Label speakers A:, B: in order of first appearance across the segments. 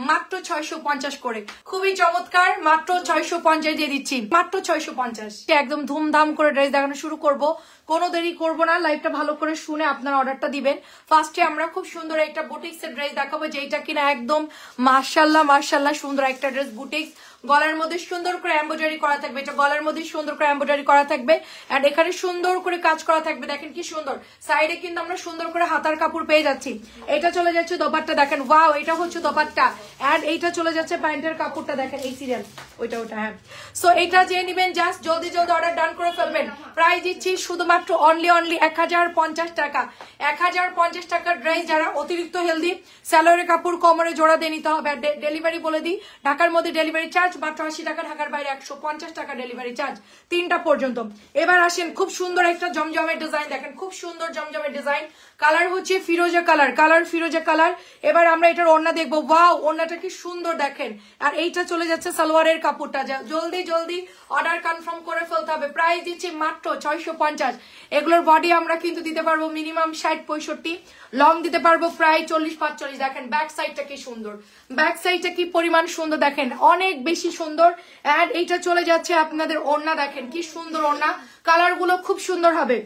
A: মাত্র 650 করে, খুবই চমৎকার, মাত্র 650 দিয়ে দিচ্ছি, মাত্র 650। একদম ধুমধাম করে ড্রেস দেখানো শুরু করব, কোনো দেরি করবো না, লাইভটা ভালো করে শুনে আপনার অর্ডারটা দিবেন। ফার্স্টে আমরা খুব সুন্দর একটা বুটিক্সের ড্রেস দেখাবো, যেটা কিনা একদম মাশাআল্লাহ মাশাআল্লাহ সুন্দর একটা ড্রেস। বুটিক্স, গলার মধ্যে সুন্দর করে এমব্রয়ডারি করা থাকবে, এটা গলার মধ্যে সুন্দর করে এমব্রয়ডারি করা থাকবে, এন্ড এখানে সুন্দর করে কাজ করা থাকবে। দেখেন কি সুন্দর, সাইডে কিন্তু আমরা সুন্দর করে হাতার কাপড় পেয়ে যাচ্ছি। এটা চলে যাচ্ছে দোপাট্টা, দেখেন ওয়াও, এটা হচ্ছে দোপাট্টা, এন্ড এইটা চলে যাচ্ছে প্যান্টের কাপড়টা, দেখেন এই সিরিয়াল ওইটা ওটা। হ্যাঁ, সো এটা যে নিবেন জাস্ট জলদি জলদি অর্ডার ডান করে ফেলবেন। প্রাইস দিচ্ছি শুধুমাত্র অনলি 1050 টাকা। 1050 টাকার ড্রেস, যারা অতিরিক্ত হেলদি, স্যালোয়ারের কাপড় কোমরে জোড়া দিয়ে নিতে হবে। ডেলিভারি বলে দিই, ঢাকার মধ্যে ডেলিভারি চার্জ মাত্র 80 টাকা, ঢাকার বাইরে 150 টাকা ডেলিভারি চার্জ, 3টা পর্যন্ত। এবার আসেন, খুব সুন্দর একটা জমজমের ডিজাইন, দেখেন খুব সুন্দর জমজমের ডিজাইন। কালার হচ্ছে ফিরোজা কালার, ফিরোজা কালার। এবার আমরা এটার ওড়না দেখবো, ওয়াও ওড়নাটা কি সুন্দর দেখেন। আর এইটা চলে যাচ্ছে সালোয়ারের কাপড়টা, জলদি জলদি অর্ডার কনফার্ম করে ফেলতে হবে। প্রাইস দিচ্ছি মাত্র 650। এগুলোর বডি আমরা কিন্তু দিতে পারবো মিনিমাম 60-65, লং দিতে পারবো প্রায় 40-45। দেখেন ব্যাক সাইডটা কি সুন্দর, ব্যাক সাইডটা কি পরিমাণ সুন্দর, দেখেন অনেক বেশি সুন্দর। এন্ড এইটা চলে যাচ্ছে আপনাদের ওড়না, দেখেন কি সুন্দর ওড়না, কালার গুলো খুব সুন্দর হবে।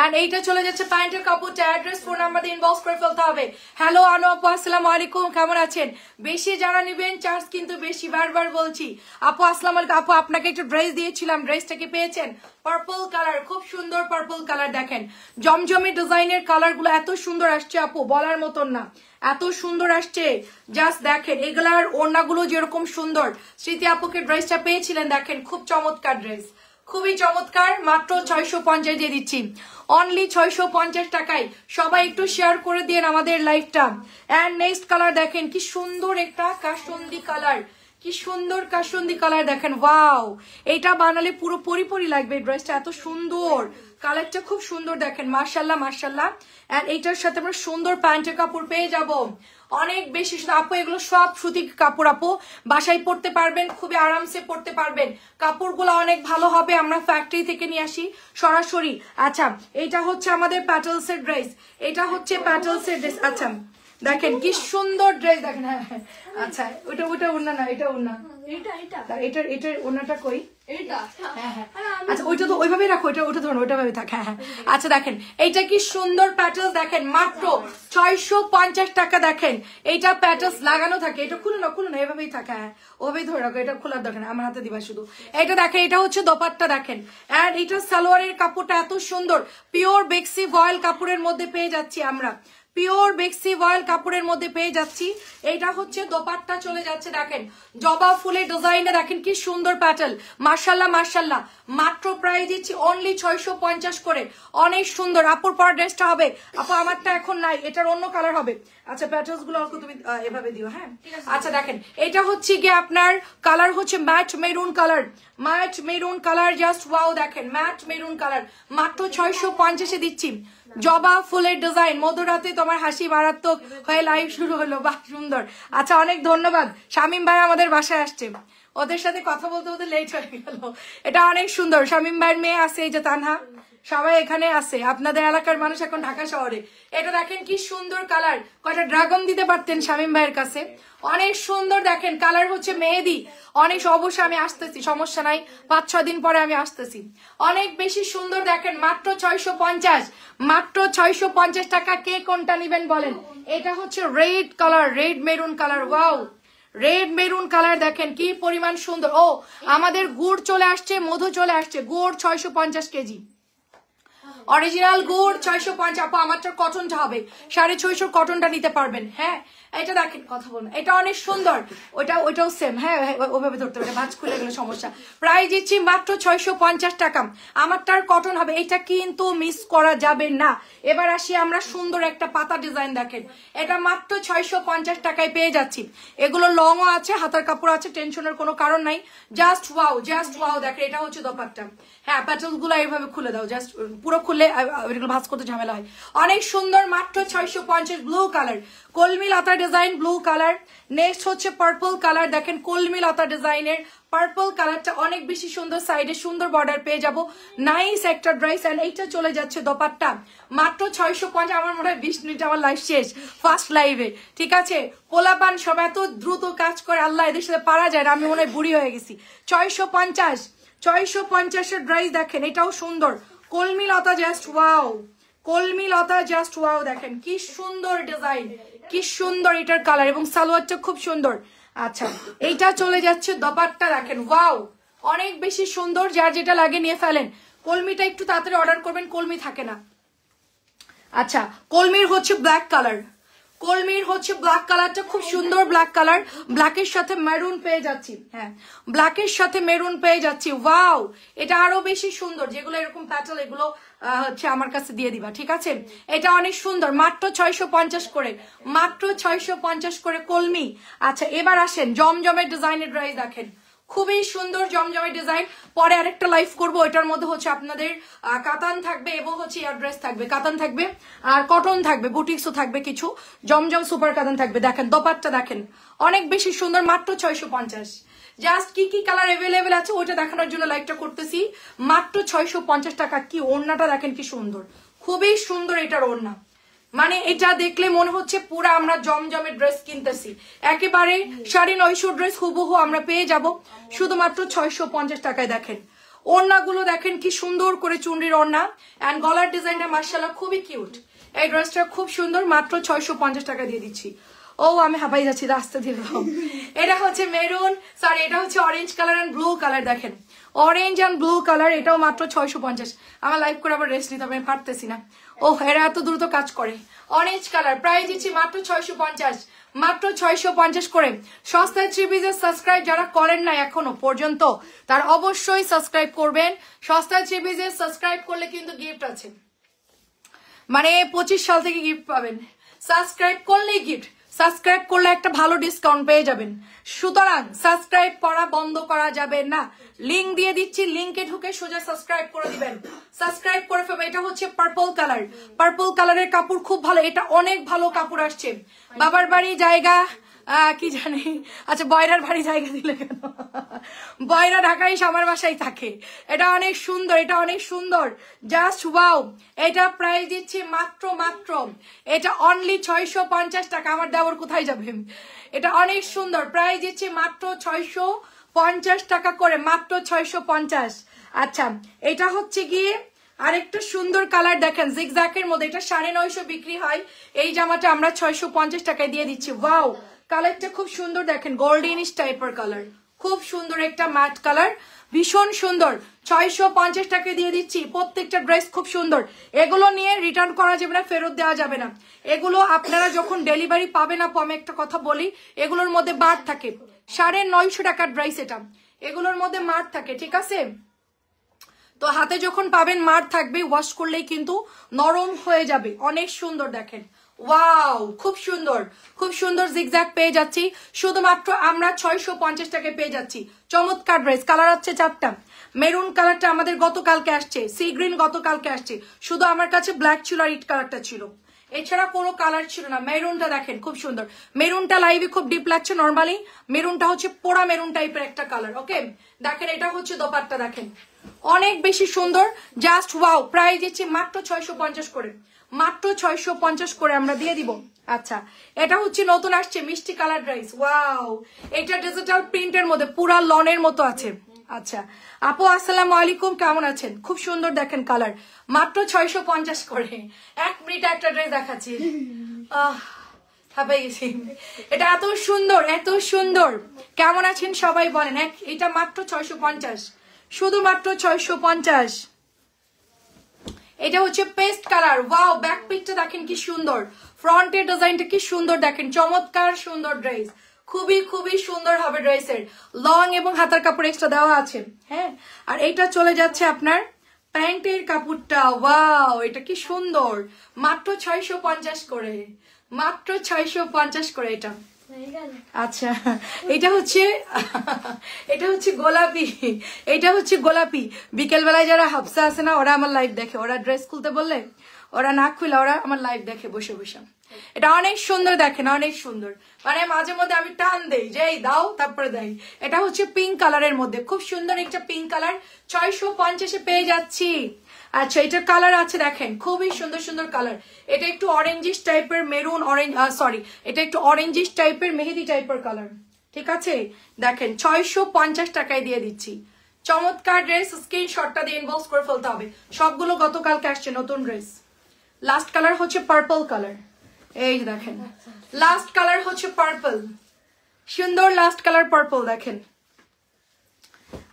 A: এন্ড এইটা চলে যাচ্ছে প্যান্টের কাপড়টা। অ্যাড্রেস, ফোন নাম্বার দিয়ে ইনবক্স করে ফেলতে হবে। হ্যালো আনো আপু, আসসালামু আলাইকুম, কেমন আছেন? বেশি যারা নিবেন চার্জ কিন্তু বেশি, বারবার বলছি। আপু আসসালামু আলাইকুম, আপু আপনাকে একটা ড্রেস দিয়েছিলাম, ড্রেসটা কি পেয়েছেন? পার্পল কালার, খুব সুন্দর পার্পল কালার, দেখেন জমজমি ডিজাইনের কালার গুলো এত সুন্দর আসছে আপু, বলার মতন না, এত সুন্দর আসছে। জাস্ট দেখেন এগুলার ওড়নাগুলো যেরকম সুন্দর। স্মৃতি আপুকে ড্রেসটা পেয়েছিলেন, দেখেন খুব চমৎকার ড্রেস, খুবই চমৎকার, মাত্র 650 দিয়ে দিচ্ছি, অনলি 650 টাকায়। সবাই একটু শেয়ার করে দিন আমাদের লাইভটা। এন্ড নেক্সট কালার দেখেন কি সুন্দর একটা কাসুন্দি কালার, কি সুন্দর কাসুন্দি কালার, দেখেন ওয়াও, এটা বানালে পুরো পরিপরি লাগবে। ড্রেসটা এত সুন্দর, কালারটা খুব সুন্দর, দেখেন মাশাআল্লাহ মাশাআল্লাহ। এন্ড এইটার সাথে আমরা সুন্দর প্যান্টের কাপড় পেয়ে যাব, অনেক বেশি। আপু এগুলো সব সুতি কাপড়, আপু বাসায় পরতে পারবেন, খুবই আরামসে পরতে পারবেন, কাপড়গুলো অনেক ভালো হবে, আমরা ফ্যাক্টরি থেকে নিয়ে আসি সরাসরি। আচ্ছা, এটা হচ্ছে আমাদের প্যাটেলসের ড্রেস, এটা হচ্ছে প্যাটেলসের ড্রেস। আচ্ছা দেখেন কি সুন্দর ড্রেস, দেখেন। হ্যাঁ হ্যাঁ, আচ্ছা ওটা ওটা ওড়না না, এটা ওড়না, এটার ওড়নাটা কই? হ্যাঁ হ্যাঁ, আচ্ছা ওইটা তো ওইভাবেই রাখো, ওটা ধরো, ওইটা ভাবে থাক। হ্যাঁ হ্যাঁ, আচ্ছা দেখেন এইটা কি সুন্দর প্যাটেলস, দেখেন মাত্র 650 টাকা। দেখেন এইটা প্যাটেলস লাগানো থাকে, এটা খুলে না, খুলে না, এভাবেই থাকে। হ্যাঁ, ওভাবেই ধরে রাখো, এটা খোলার দরকার আমার হাতে দিবা শুধু। এটা দেখেন, এটা হচ্ছে দোপাট্টা, দেখেন। এন্ড এটা সালোয়ারের কাপড়টা এত সুন্দর, পিওর বেক্সি ভয়েল কাপড়ের মধ্যে পেয়ে যাচ্ছি আমরা, পিওর বেক্সি ভয়েল কাপড়ের মধ্যে পেয়ে যাচ্ছি। এইটা হচ্ছে দোপাট্টা চলে যাচ্ছে, দেখেন জবা ফুলের ডিজাইনে, দেখেন কি সুন্দর প্যাটেল, মাশাআল্লাহ মাশাআল্লাহ। মাত্র প্রাইস দিচ্ছি অনলি 650 করে, অনেক সুন্দর। আপুর পর ড্রেসটা হবে, আপু আমারটা এখন নাই, এটার অন্য কালার হবে। আচ্ছা প্যাটেলস গুলো অল্প তুমি এভাবে দিও। হ্যাঁ, আচ্ছা দেখেন এটা হচ্ছে গিয়ে আপনার কালার হচ্ছে mat maroon colour, mat maroon colour, just wow, দেখেন ম্যাট মেরুন কালার, মাত্র 650-এ দিচ্ছি। জবা ফুলের ডিজাইন, মধুরাতে তোমার হাসি মারাত্মক হয়ে লাইভ শুরু হলো, বাহ সুন্দর। আচ্ছা অনেক ধন্যবাদ, শামীম ভাই আমাদের বাসায় আসছে, ওদের সাথে কথা বলতে বলতে লেট হয়ে গেল। এটা অনেক সুন্দর, শামীম ভাইয়ের মেয়ে আছে, এই যে তানহা, সবাই এখানে আছে, আপনাদের এলাকার মানুষ এখন ঢাকা শহরে। এটা দেখেন কি সুন্দর কালার, কয়টা ড্রাগন দিতে পারতেন শামীম ভাইয়ের কাছে, অনেক সুন্দর। দেখেন কালার হচ্ছে মেহেদি, অনেক, অবশ্যই আমি আসতেছি, সমস্যা নাই, 5-6 দিন পরে আমি আসতেছি, অনেক বেশি সুন্দর। দেখেন মাত্র 650, মাত্র 650 টাকা। কে কোনটা নিবেন বলেন? এটা হচ্ছে red colour, red maroon colour, wow red maroon colour, দেখেন কি পরিমাণ সুন্দর। ও আমাদের গুড় চলে আসছে, মধু চলে আসছে, গুড় 650 কেজি, অরিজিনাল গুড় 650। আপু আমারটা কটনটা হবে, 650 কটনটা নিতে পারবেন। হ্যাঁ, এটা দেখেন, কথা বলুন, এটা অনেক সুন্দর, ওইটাও সেম। হ্যাঁ, ওইভাবে ধরতে হবে, ভাঁজ খুলে গেলে সমস্যা। প্রাইস দিচ্ছি মাত্র 650 টাকা, আমারটার কটন হবে, এটা কিন্তু মিস করা যাবে না। এবার আসি আমরা সুন্দর একটা পাতা ডিজাইন, দেখেন এটা মাত্র 650 টাকায় পেয়ে যাচ্ছি। এগুলো লংও আছে, হাতার কাপড় আছে, টেনশনের কোনো কারণ নাই, জাস্ট ওয়াও, জাস্ট ওয়াও। দেখেন এটা হচ্ছে দোপাট্টা। হ্যাঁ, প্যাটেলস গুলো এইভাবে খুলে দাও, জাস্ট পুরো খুলে খুললে এগুলো ভাঁজ করতে ঝামেলা হয়। অনেক সুন্দর, মাত্র 650। ব্লু কালার, কলমি লতা ডিজাইন, ব্লু কালার। নেক্সট হচ্ছে পার্পল কালার, দেখেন কলমি লতা ডিজাইনের পার্পল কালারটা অনেক বেশি সুন্দর, সাইডে সুন্দর বর্ডার পেয়ে যাব, নাইস একটা ড্রেস। এন্ড এইটা চলে যাচ্ছে দোপাট্টা, মাত্র 650। আমার মনে হয় 20 মিনিট আমার লাইফ শেষ ফার্স্ট লাইভে, ঠিক আছে। পোলাপান সব এত দ্রুত কাজ করে, আল্লাহ এদের সাথে পারা যায় না, আমি মনে হয় বুড়ি হয়ে গেছি। 650, 650-এর ড্রেস দেখেন, এটাও সুন্দর, কলমি লতা জাস্ট ওয়াও, কলমি লতা জাস্ট ওয়াও, দেখেন কি সুন্দর ডিজাইন, কি সুন্দর এটার কালার, এবং সালোয়ারটা খুব সুন্দর। আচ্ছা, এইটা চলে যাচ্ছে দোপাট্টা, দেখেন ওয়াও, অনেক বেশি সুন্দর, যার যেটা লাগে নিয়ে ফেলেন। কলমিটা একটু তাড়াতাড়ি অর্ডার করবেন, কলমি থাকে না। আচ্ছা, কলমির হচ্ছে ব্ল্যাক কালার, কলমির হচ্ছে ব্ল্যাক কালারটা খুব সুন্দর, ব্ল্যাক কালার, ব্ল্যাকের সাথে মেরুন পেয়ে যাচ্ছি, হ্যাঁ ব্ল্যাকের সাথে মেরুন পেয়ে যাচ্ছি, ওয়াও, এটা আরো বেশি সুন্দর। যেগুলো এরকম প্যাটাল, এগুলো হচ্ছে আমার কাছে দিয়ে দিবা, ঠিক আছে। এটা অনেক সুন্দর, মাত্র 650 করে, মাত্র 650 করে কলমি। আচ্ছা, এবার আসেন জমজমের ডিজাইনের ড্রেস দেখেন, খুবই সুন্দর জমজমের ডিজাইন। পরে আরেকটা লাইভ করবো, এটার মধ্যে হচ্ছে আপনাদের কাতান থাকবে এবং হচ্ছে এয়ারড্রেস থাকবে, কাতান থাকবে আর কটন থাকবে, বুটিক্সও থাকবে কিছু, জমজম সুপার কাতান থাকবে। দেখেন দোপাট্টা দেখেন, অনেক বেশি সুন্দর, মাত্র 650। জাস্ট কি কি কালার এভেলেবেল আছে ওইটা দেখানোর জন্য লাইভটা করতেছি, মাত্র 650 টাকা। কি ওড়নাটা দেখেন কি সুন্দর, খুবই সুন্দর এটার ওড়না, মানে এটা দেখলে মনে হচ্ছে পুরো আমরা জমজমের ড্রেস কিনতেছি, একেবারে 950 ড্রেস হুবহু আমরা পেয়ে যাব শুধুমাত্র 650 টাকায়। দেখেন ওড়নাগুলো দেখেন কি সুন্দর করে, চুনরির ওড়না, এন্ড গলার ডিজাইনটা মাশাআল্লাহ খুবই কিউট। এই ড্রেসটা খুব সুন্দর, মাত্র 650 টাকা দিয়ে দিচ্ছি। ও আমি হাবাই যাচ্ছি, রাস্তা দিয়ে। এটা হচ্ছে মেরুন, সরি এটা হচ্ছে orange colour and blue colour, দেখেন অরেঞ্জ এন্ড ব্লু কালার, এটাও মাত্র 650। আমার লাইভ করে আবার রেস্ট নিতে হবে, আমি পারতেছি না, ও এরা এত দ্রুত কাজ করে। অরেঞ্জ কালার, প্রাইস দিচ্ছি মাত্র 650, মাত্র 650 করে। সস্তায় থ্রি পিসের সাবস্ক্রাইব যারা করেন না এখনো পর্যন্ত, তার অবশ্যই সাবস্ক্রাইব করবেন। সস্তায় থ্রি পিসের সাবস্ক্রাইব করলে কিন্তু গিফট আছে, মানে 25 সাল থেকে গিফট পাবেন, সাবস্ক্রাইব করলেই গিফট, সাবস্ক্রাইব করলে একটা ভালো ডিসকাউন্ট পেয়ে যাবেন। সুতরাং সাবস্ক্রাইব করা বন্ধ করা যাবে না, লিংক দিয়ে দিচ্ছি, লিংকে ঢুকে সোজা সাবস্ক্রাইব করে দিবেন, সাবস্ক্রাইব করে ফেলবেন। এটা হচ্ছে পার্পল কালার, পার্পল কালারের কাপড় খুব ভালো, এটা অনেক ভালো কাপড় আসছে। বাবার বাড়ি জায়গা কি জানি, আচ্ছা বয়রার বাড়ি জায়গা দিলে কেন, বয়রা ঢাকায় আমার বাসায় থাকে। এটা অনেক সুন্দর, এটা অনেক সুন্দর, জাস্ট ওয়াও। এটা প্রাইস দিচ্ছি মাত্র মাত্র, এটা অনলি 650 টাকা। আমার দেওয়ার কোথায় যাবে, এটা অনেক সুন্দর, প্রাইস দিচ্ছি মাত্র 650 টাকা করে, মাত্র 650। আচ্ছা, এটা হচ্ছে গিয়ে আরেকটা সুন্দর কালার দেখেন, জিগজ্যাকের মধ্যে, এটা 950 বিক্রি হয়, এই জামাটা আমরা 650 টাকায় দিয়ে দিচ্ছি। ওয়াও, কালারটা খুব সুন্দর, দেখেন গোল্ডেনিশ টাইপের কালার, খুব সুন্দর একটা ম্যাট কালার, ভীষণ সুন্দর। 650 টাকা দিয়ে দিচ্ছি, প্রত্যেকটা ড্রেস খুব সুন্দর। এগুলো নিয়ে রিটার্ন করা যাবে না, ফেরত দেওয়া যাবে না। এগুলো আপনারা যখন ডেলিভারি পাবেন, আপু আমি একটা কথা বলি, এগুলোর মধ্যে মার্ক থাকে, 950 টাকার ড্রেস এটা, এগুলোর মধ্যে মার্ক থাকে, ঠিক আছে। তো হাতে যখন পাবেন মার থাকবে, ওয়াশ করলেই কিন্তু নরম হয়ে যাবে, অনেক সুন্দর। দেখেন ওয়াও, খুব সুন্দর, খুব সুন্দর জিগজ্যাগ পেয়ে যাচ্ছি, শুধুমাত্র আমরা 650 টাকায় পেয়ে যাচ্ছি। চমৎকার ড্রেস, কালার হচ্ছে 4টা। মেরুন কালারটা আমাদের গতকালকে আসছে, সি গ্রিন গতকালকে আসছে, শুধু আমার কাছে ব্ল্যাক ছিল আর ইট কালারটা ছিল, এছাড়া কোনো কালার ছিল না। মেরুনটা দেখেন খুব সুন্দর, মেরুনটা লাইভে খুব ডিপ লাগছে, নর্মালি মেরুনটা হচ্ছে পোড়া মেরুন টাইপের একটা কালার। ওকে, দেখেন এটা হচ্ছে দোপাট্টা, দেখেন অনেক বেশি সুন্দর, জাস্ট ওয়াও। প্রাইস দিচ্ছি মাত্র 650 করে, মাত্র 650 করে আমরা দিয়ে দিব। আচ্ছা, এটা হচ্ছে নতুন আসছে মিষ্টি কালার ড্রেস, ওয়াও, এটা ডিজিটাল প্রিন্টের মধ্যে পুরা লনের মতো আছে। আচ্ছা আপু আসসালামু আলাইকুম, কেমন আছেন? খুব সুন্দর দেখেন কালার, মাত্র 650 করে। 1 মিনিট একটা ড্রেস দেখাচ্ছি, এটা এত সুন্দর, এত সুন্দর। কেমন আছেন সবাই বলেন, এটা মাত্র 650, শুধুমাত্র 650। এটা হচ্ছে পেস্ট কালার, ওয়াও, ব্যাক পিকটা দেখেন কি সুন্দর, ফ্রন্টের ডিজাইনটা কি সুন্দর, দেখেন চমৎকার সুন্দর ড্রেস, খুবই খুবই সুন্দর হবে ড্রেসের। লং এবং হাতার কাপড় এক্সট্রা দেওয়া আছে, হ্যাঁ। আর এইটা চলে যাচ্ছে আপনার প্যান্টের কাপড়টা, ওয়াও, এটা কি সুন্দর, মাত্র 650 করে, মাত্র 650 করে। এটা আচ্ছা এটা হচ্ছে গোলাপি, এটা হচ্ছে গোলাপি। বিকেল বেলায় যারা হাফসা আছে না, ওরা আমার লাইভ দেখে, ওরা ড্রেস খুলতে বললে ওরা না খুলে ওরা আমার লাইভ দেখে বসে বসে। এটা অনেক সুন্দর, দেখেন অনেক সুন্দর, মানে মাঝে মধ্যে আমি টান দেই যে এই দাও তারপরে দেই। এটা হচ্ছে পিঙ্ক কালারের মধ্যে, খুব সুন্দর একটা পিঙ্ক কালার, 650-এ পেয়ে যাচ্ছি। আচ্ছা এটার কালার আছে দেখেন, খুবই সুন্দর সুন্দর কালার। এটা একটু অরেঞ্জিশ টাইপের মেরুন অরেঞ্জ, সরি এটা একটু অরেঞ্জিশ টাইপের মেহেদি টাইপের কালার, ঠিক আছে। দেখেন 650 টাকায় দিয়ে দিচ্ছি। চমৎকার ড্রেস, স্ক্রিনশটটা দিয়ে ইনবক্স করে ফেলতে হবে। সবগুলো গতকালকে আসছে নতুন ড্রেস। লাস্ট কালার হচ্ছে পার্পল কালার, এই দেখেন লাস্ট কালার হচ্ছে পার্পল, সুন্দর লাস্ট কালার পার্পল দেখেন।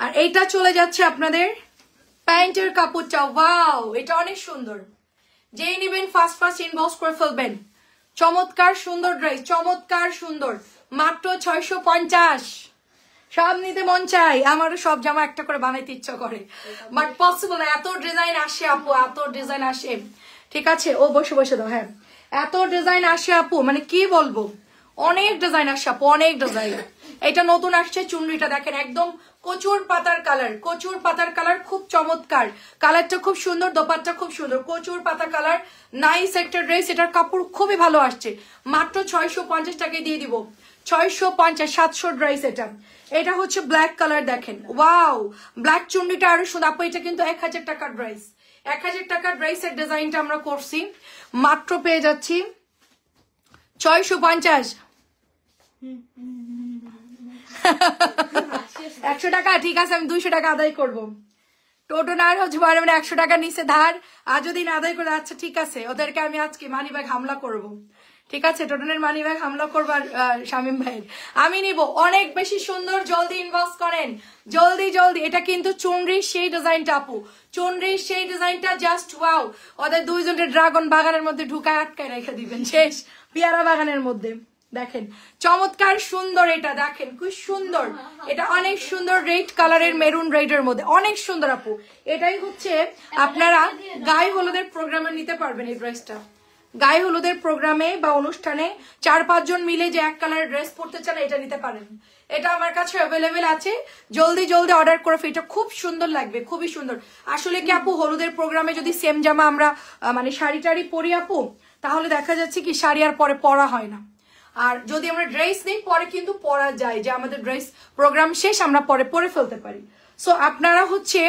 A: আর এইটা চলে যাচ্ছে আপনাদের প্যান্টের কাপড়টা, ওয়াও এটা অনেক সুন্দর। যেই নিবেন ফার্স্ট ফার্স্ট ইনবক্স করে ফেলবেন। চমৎকার সুন্দর ড্রেস, চমৎকার সুন্দর, মাত্র 650। সব নিতে মন চাই, আমারও সব জামা একটা করে বানাইতে ইচ্ছা করে, বাট পসিবল না, এত ডিজাইন আসে আপু, এত ডিজাইন আসে, ঠিক আছে। ও বসে বসে দাও, হ্যাঁ এত ডিজাইন আসে আপু, মানে কি বলবো, অনেক ডিজাইন আসে আপু, অনেক ডিজাইন। এটা নতুন আসছে চুনরিটা দেখেন, একদম কচুর পাতার কালার, কচুর পাতার কালার, খুব চমৎকার কালারটা, খুব সুন্দর, দোপাট্টা খুব সুন্দর, কচুর পাতা কালার, নাইস একটা ড্রেস। এটার কাপড় খুবই ভালো আসছে, মাত্র 650 টাকায় দিয়ে দিব। 650, 700 ড্রেস এটা। এটা হচ্ছে ব্ল্যাক কালার দেখেন, ওয়াও ব্ল্যাক চুনরিটা আরো সুন্দর আপু। এটা কিন্তু 1000 টাকার ড্রেস, 1000 টাকার ড্রেসের ডিজাইনটা আমরা করছি, মাত্র পেয়ে যাচ্ছি 650। 100 টাকা, ঠিক আছে আমি 200 টাকা আদায় করবো। টোটো না হচ্ছে মানে 100 টাকা নিচে ধার, আর যদি না আদায় করে, আচ্ছা ঠিক আছে ওদেরকে আমি আজকে মানি ব্যাগ হামলা করবো, ঠিক আছে টোটনের মানি ব্যাগ হামলা করবার শামিম ভাইয়ের আমি নিব। অনেক বেশি সুন্দর, জলদি ইনবক্স করেন, জলদি জলদি। এটা কিন্তু চুনরির সেই ডিজাইনটা আপু, চুনরির সেই ডিজাইনটা জাস্ট ওয়াও। ওদের দুইজনের ড্রাগন বাগানের মধ্যে ঢুকায় আটকায় রেখে দিবেন, শেষ পেয়ারা বাগানের মধ্যে। দেখেন চমৎকার সুন্দর, এটা দেখেন খুব সুন্দর, এটা অনেক সুন্দর, রেড কালারের মেরুন রেডের মধ্যে অনেক সুন্দর আপু। এটাই হচ্ছে আপনারা গায়ে হলুদের প্রোগ্রামে নিতে পারবেন এই ড্রেসটা। গায়ে হলুদের প্রোগ্রামে বা অনুষ্ঠানে 4-5 জন মিলে যে এক কালারের ড্রেস পরতে চান, এটা নিতে পারেন। এটা আমার কাছে অ্যাভেলেবেল আছে, জলদি জলদি অর্ডার করে ফেলো, এটা খুব সুন্দর লাগবে, খুবই সুন্দর। আসলে কি আপু, হলুদের প্রোগ্রামে যদি সেম জামা আমরা মানে শাড়ি টাড়ি পরি আপু, তাহলে দেখা যাচ্ছে কি শাড়ি আর পরে পরা হয় না। আর যদি আমরা ড্রেস নেই পরে কিন্তু পরা যায়, যে আমাদের ড্রেস প্রোগ্রাম শেষ আমরা পরে পরে ফেলতে পারি। সো আপনারা হচ্ছে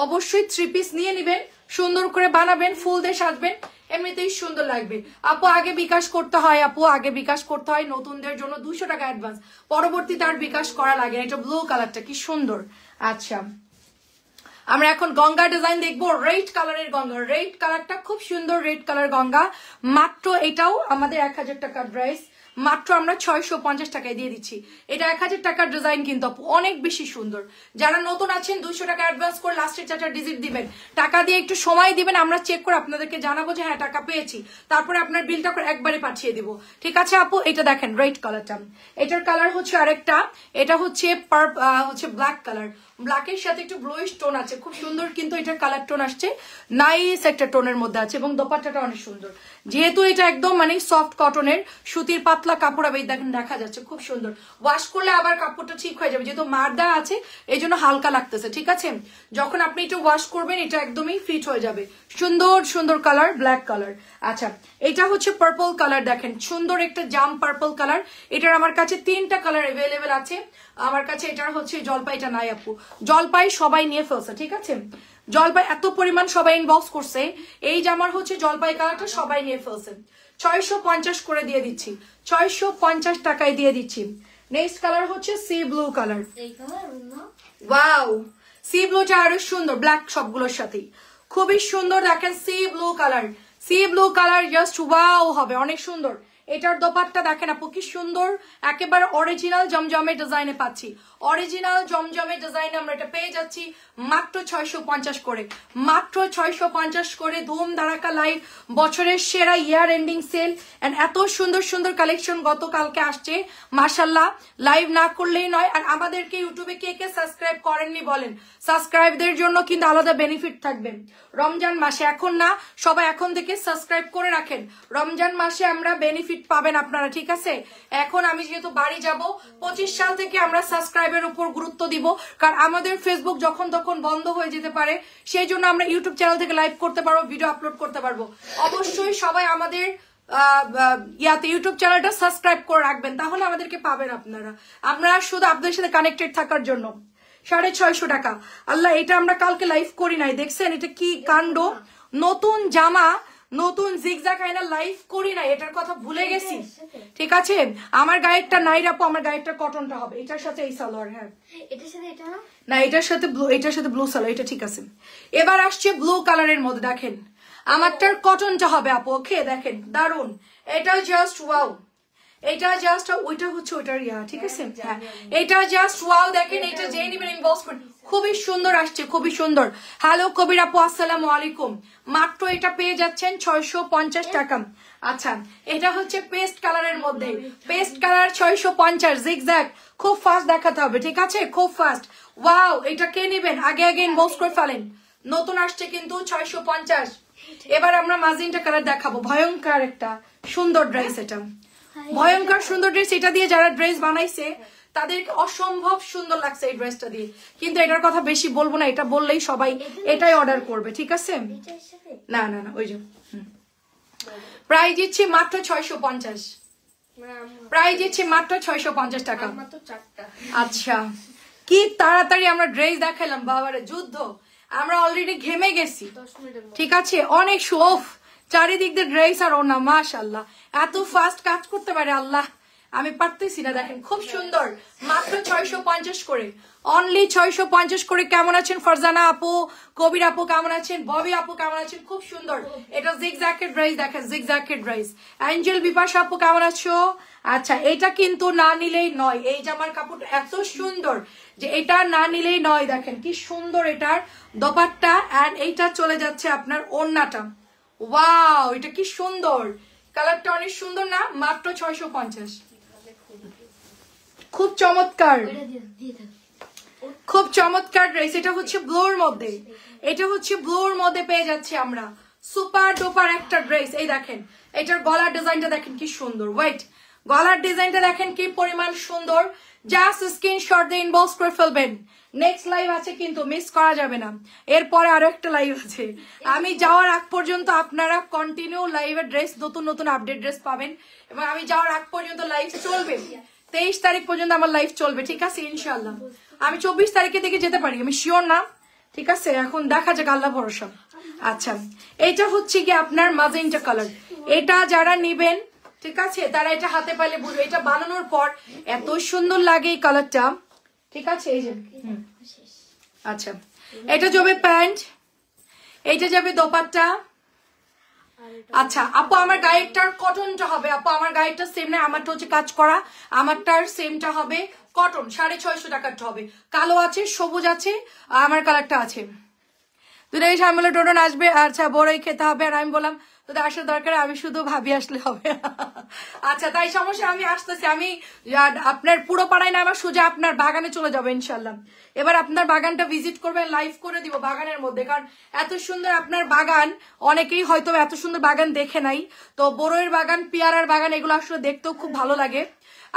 A: অবশ্যই 3 পিস নিয়ে নেবেন, সুন্দর করে বানাবেন, ফুল দিয়ে সাজবেন, এমনিতেই সুন্দর লাগবে। আপু আগে বিকাশ করতে হয়, আপু আগে বিকাশ করতে হয়, নতুনদের জন্য 200 টাকা অ্যাডভান্স, পরবর্তীতে আর বিকাশ করা লাগে না। এটা ব্লু কালারটা কি সুন্দর। আচ্ছা আমরা এখন গঙ্গা ডিজাইন দেখবো, রেড কালারের গঙ্গা, রেড কালারটা খুব সুন্দর, রেড কালার গঙ্গা, মাত্র এটাও আমাদের 1000 টাকার ড্রেস, মাত্র আমরা 650 টাকায় দিয়ে দিচ্ছি। এটা 1000 টাকার ডিজাইন কিন্তু অনেক বেশি সুন্দর। যারা নতুন আছেন 200 টাকা অ্যাডভান্স করে লাস্টের 4টা ডিজিট দিবেন, টাকা দিয়ে একটু সময় দিবেন, আমরা চেক করে আপনাদেরকে জানাবো যে হ্যাঁ টাকা পেয়েছি, তারপরে আপনার বিলটা করে একবারে পাঠিয়ে দিব, ঠিক আছে আপু। এটা দেখেন রেড কালারটা, এটার কালার হচ্ছে আরেকটা, এটা হচ্ছে ব্ল্যাক কালার, ব্ল্যাকের সাথে একটু ব্লুইশ টোন আছে, খুব সুন্দর কিন্তু এটার কালার টোন আসছে, নাইস একটা টোনের মধ্যে আছে, এবং দোপাট্টাটা অনেক সুন্দর। যেহেতু এটা একদম মানে সফট কটনের সুতির পাতলা কাপড়, আবার দেখেন দেখা যাচ্ছে খুব সুন্দর। ওয়াশ করলে আবার কাপড়টা ঠিক হয়ে যাবে, যেহেতু মারদা আছে এই জন্য হালকা লাগতেছে, ঠিক আছে। যখন আপনি এটা ওয়াশ করবেন এটা একদমই ফিট হয়ে যাবে। সুন্দর সুন্দর কালার, ব্ল্যাক কালার। আচ্ছা এটা হচ্ছে পার্পল কালার, দেখেন সুন্দর একটা জাম পার্পল কালার। এটার আমার কাছে 3টা কালার অ্যাভেলেবেল আছে, আমার কাছে এটার হচ্ছে জলপাইটা নাই আপু, জলপাই সবাই নিয়ে ফেলছে, ঠিক আছে। জলপাই এত পরিমাণ সবাই ইনবক্স করছে, এই জামার হচ্ছে জলপাই কালারটা সবাই নিয়ে ফেলছে। 650 করে দিয়ে দিচ্ছি, 650 টাকায় দিয়ে দিচ্ছি। নেক্সট কালার হচ্ছে sea blue colour, wow sea ব্লুটা আরো সুন্দর, ব্ল্যাক সবগুলোর সাথেই খুবই সুন্দর। দেখেন sea blue colour, sea blue colour just wow হবে, অনেক সুন্দর। এটার দোপাট্টা দেখেন আপু কি সুন্দর, একেবারে অরিজিনাল জমজমে ডিজাইনে পাচ্ছি, অরিজিনাল জমজমে ডিজাইনে আমরা এটা পেয়ে যাচ্ছি মাত্র 650 করে, মাত্র 650 করে। ধুম ধারাকা লাইভ, বছরের সেরা ইয়ার এন্ডিং সেল, এন্ড এত সুন্দর সুন্দর কালেকশন গতকালকে আসছে মাশাল্লাহ, লাইভ না করলেই নয়। আর আমাদেরকে ইউটিউবে কে কে সাবস্ক্রাইব করেননি বলেন, সাবস্ক্রাইবদের জন্য কিন্তু আলাদা বেনিফিট থাকবে রমজান মাসে, এখন না সবাই এখন থেকে সাবস্ক্রাইব করে রাখেন, রমজান মাসে আমরা বেনিফিট বেনিফিট পাবেন আপনারা, ঠিক আছে? এখন আমি যেহেতু বাড়ি যাব, 25 সাল থেকে আমরা সাবস্ক্রাইবের উপর গুরুত্ব দিব, কারণ আমাদের ফেসবুক যখন তখন বন্ধ হয়ে যেতে পারে, সেই জন্য আমরা ইউটিউব চ্যানেল থেকে লাইভ করতে পারবো, ভিডিও আপলোড করতে পারবো। অবশ্যই সবাই আমাদের ইয়াতে ইউটিউব চ্যানেলটা সাবস্ক্রাইব করে রাখবেন, তাহলে আমাদেরকে পাবেন আপনারা। আমরা শুধু আপনাদের সাথে কানেক্টেড থাকার জন্য 650 টাকা। আল্লাহ, এটা আমরা কালকে লাইভ করি নাই, দেখছেন এটা কি কাণ্ড? নতুন জামা, নতুন জিগজাগ আয়না লাইভ করি নাই, এটার কথা ভুলে গেছি, ঠিক আছে? আমার গায়েরটা নাই রাপো, আমার গায়েরটা কটনটা হবে, এটার সাথে এই সালোয়ার। হ্যাঁ, এটার সাথে এটা না, এটার সাথে ব্লু, এটার সাথে ব্লু সালোয়ার, এটা ঠিক আছে। এবার আসছে ব্লু কালারের মধ্যে, দেখেন আমারটার কটনটা হবে আপু, ওকে? দেখেন দারুন, এটা জাস্ট ওয়াও, এটা জাস্ট ওইটা হচ্ছে ওইটার ইয়া, ঠিক আছে? হ্যাঁ, এটা জাস্ট ওয়াও, দেখেন এটা যে নিবেন ইনবক্স করুন, খুবই সুন্দর আসছে, খুবই সুন্দর। হ্যালো কবির আপু, আসসালামু আলাইকুম। মাত্র এটা পেয়ে যাচ্ছেন 650 টাকা। আচ্ছা, এটা হচ্ছে পেস্ট কালারের মধ্যে, পেস্ট কালার 650 জিগজ্যাগ। খুব ফাস্ট দেখাতে হবে, ঠিক আছে? খুব ফাস্ট। ওয়াও, এটা কে নিবেন আগে আগে ইনবক্স করে ফেলেন, নতুন আসছে কিন্তু 650। এবার আমরা মাজিনটা কালার দেখাবো, ভয়ঙ্কর একটা সুন্দর ড্রেস, এটা ভয়ঙ্কর সুন্দর ড্রেস। এটা দিয়ে যারা ড্রেস বানাইছে তাদেরকে অসম্ভব সুন্দর লাগছে এই ড্রেসটা দিয়ে, কিন্তু এটার কথা বেশি বলবো না, এটা বললেই সবাই এটাই অর্ডার করবে, ঠিক আছে? না না না, ওই যে প্রাইস দিচ্ছি মাত্র 650, প্রাইস দিচ্ছি মাত্র 650 টাকা। আচ্ছা, কি তাড়াতাড়ি আমরা ড্রেস দেখালাম বাবারে, যুদ্ধ, আমরা অলরেডি ঘেমে গেছি, ঠিক আছে? অনেক শোফ, চারিদিক দিয়ে ড্রেস আর ওনা, মাশাআল্লাহ এত ফাস্ট কাজ করতে পারে আল্লাহ, আমি পারতেছি না। দেখেন খুব সুন্দর, মাত্র 650 করে, অনলি 650 করে। কেমন আছেন ফারজানা আপু, কবির আপু কেমন আছেন, ববি আপু কেমন আছেন? খুব সুন্দর, এটা জিগজ্যাগের ড্রেস, দেখেন জিগজ্যাগের ড্রেস। অ্যাঞ্জেল বিপাশা আপু কেমন আছো? আচ্ছা, এটা কিন্তু না নিলেই নয়, এই জামার কাপড় এত সুন্দর যে এটা না নিলেই নয়। দেখেন কি সুন্দর এটার দোপাট্টা, এন্ড এইটা চলে যাচ্ছে আপনার ওড়নাটা। ওয়াও, এটা কি সুন্দর, কালারটা অনেক সুন্দর না? মাত্র 650, খুব চমৎকার, খুব চমৎকার ড্রেস। এটা হচ্ছে ব্লুর মধ্যে, এটা হচ্ছে ব্লুর মধ্যে পেয়ে যাচ্ছি আমরা, সুপার ডুপার একটা ড্রেস। এই দেখেন এটার গলার ডিজাইনটা দেখেন কি সুন্দর, ওয়েট, গলার ডিজাইনটা দেখেন কি পরিমাণ সুন্দর। জাস্ট স্ক্রিনশট দিয়ে ইনবক্স করে ফেলবেন। নেক্সট লাইভ আছে কিন্তু মিস করা যাবে না, এরপরে আরো একটা লাইভ আছে। আমি যাওয়ার আগ পর্যন্ত আপনারা কন্টিনিউ লাইভের ড্রেস, নতুন নতুন আপডেট ড্রেস পাবেন, এবং আমি যাওয়ার আগ পর্যন্ত লাইভ চলবে। 23 তারিখ পর্যন্ত আমার লাইভ চলবে, ঠিক আছে? ইনশাল্লাহ আমি 24 তারিখের দিকে যেতে পারি, আমি শিওর না, ঠিক আছে? এখন দেখা যাক, আল্লাহ ভরসা। আচ্ছা, এটা হচ্ছে কি আপনার ম্যাজেন্টা কালার, এটা যারা নিবেন, ঠিক আছে, তারা এটা হাতে পাইলে বুঝবে, এটা বানানোর পর এত সুন্দর লাগে এই কালারটা, ঠিক আছে? এই যে আচ্ছা, এটা যাবে প্যান্ট, এইটা যাবে দোপাট্টা। আচ্ছা আপু, আমার গায়েরটার কটনটা হবে, আপু আমার গায়েরটা সেম না, আমারটা হচ্ছে কাজ করা, আমারটার সেমটা হবে কটন, 650 টাকারটা হবে। কালো আছে, সবুজ আছে, আমার কালারটা আছে। দুটাই সামলে টোটন আসবে, আচ্ছা বড়ই খেতে হবে, আর আমি বললাম তোদের আসার দরকার, আমি শুধু ভাবি আসলে হবে। আচ্ছা, তাই সমস্যা, আমি আসতেছি, আমি আপনার পুরো পাড়ায় না, আমার সোজা আপনার বাগানে চলে যাবো ইনশাল্লাহ। এবার আপনার বাগানটা ভিজিট করবেন, লাইভ করে দিব বাগানের মধ্যে, কারণ এত সুন্দর আপনার বাগান, অনেকেই হয়তো এত সুন্দর বাগান দেখে নাই। তো বড়ইয়ের বাগান, পেয়ারার বাগান, এগুলো আসলে দেখতেও খুব ভালো লাগে,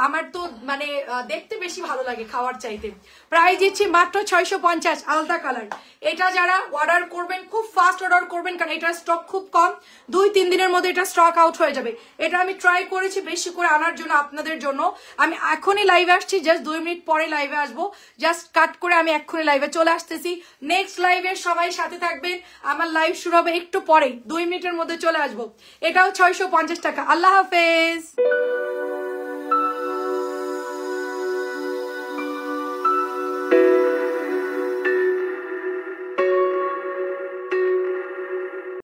A: আমার তো মানে দেখতে বেশি ভালো লাগে খাওয়ার চাইতে। প্রাইস দিচ্ছি মাত্র 650, আলাদা কালার। এটা যারা অর্ডার করবেন খুব ফাস্ট অর্ডার করবেন, কারণ এটার স্টক খুব কম, 2-3 দিনের মধ্যে এটা স্টক আউট হয়ে যাবে। এটা আমি ট্রাই করেছি বেশি করে আনার জন্য আপনাদের জন্য। আমি এখনই লাইভে আসছি, জাস্ট 2 মিনিট পরে লাইভে আসবো, জাস্ট কাট করে আমি এক্ষুনি লাইভে চলে আসতেছি। নেক্সট লাইভে সবাই সাথে থাকবেন, আমার লাইভ শুরু হবে একটু পরেই, 2 মিনিটের মধ্যে চলে আসবো। এটাও 650 টাকা। আল্লাহ হাফেজ।